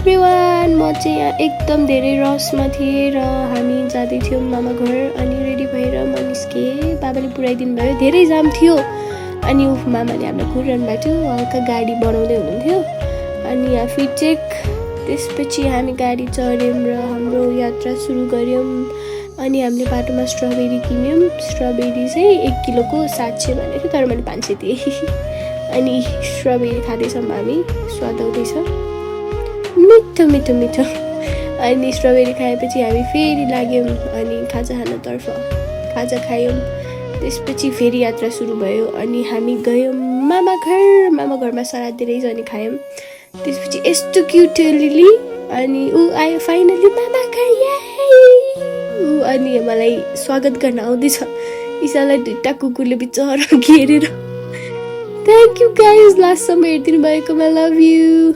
Everyone, म चाहिँ यहाँ एकदम धेरै रसमा थिएँ र हामी जाँदै थियौँ मामा घर। अनि रेडी भएर म निस्केँ, बाबाले पुऱ्याइदिनु भयो, धेरै जाम थियो। अनि मामाले हामीलाई कुरिरहनु भएको थियो, हल्का गाडी बनाउँदै हुनुहुन्थ्यो। अनि यहाँ फिट चेक, त्यसपछि हामी गाडी चढ्यौँ र हाम्रो यात्रा सुरु गऱ्यौँ। अनि हामीले बाटोमा स्ट्रबेरी किन्यौँ। स्ट्रबेरी चाहिँ 1 किलोको 700 भनेको, तर मैले 500 दिएँ। अनि स्ट्रबेरी खाँदैछौँ हामी, स्वाद आउँदैछ, मिठो मिठो मिठो। अनि स्ट्रबेरी खाएपछि हामी फेरि लाग्यौँ अनि खाजा खानतर्फ। खाजा खायौँ, त्यसपछि फेरि यात्रा सुरु भयो। अनि हामी गयौँ मामा घर। मामा घरमा सराद धेरैजनी खायौँ। त्यसपछि यस्तो क्युट लिली अनि ऊ आयो फाइनली मामा घर। अनि मलाई स्वागत गर्न आउँदैछ। ईशालाई 2टा कुकुरले बिचरा घेरेर। थ्याङ्क यू गाइज, लास्टसम्म हेरिदिनु भएकोमा, लभ यू।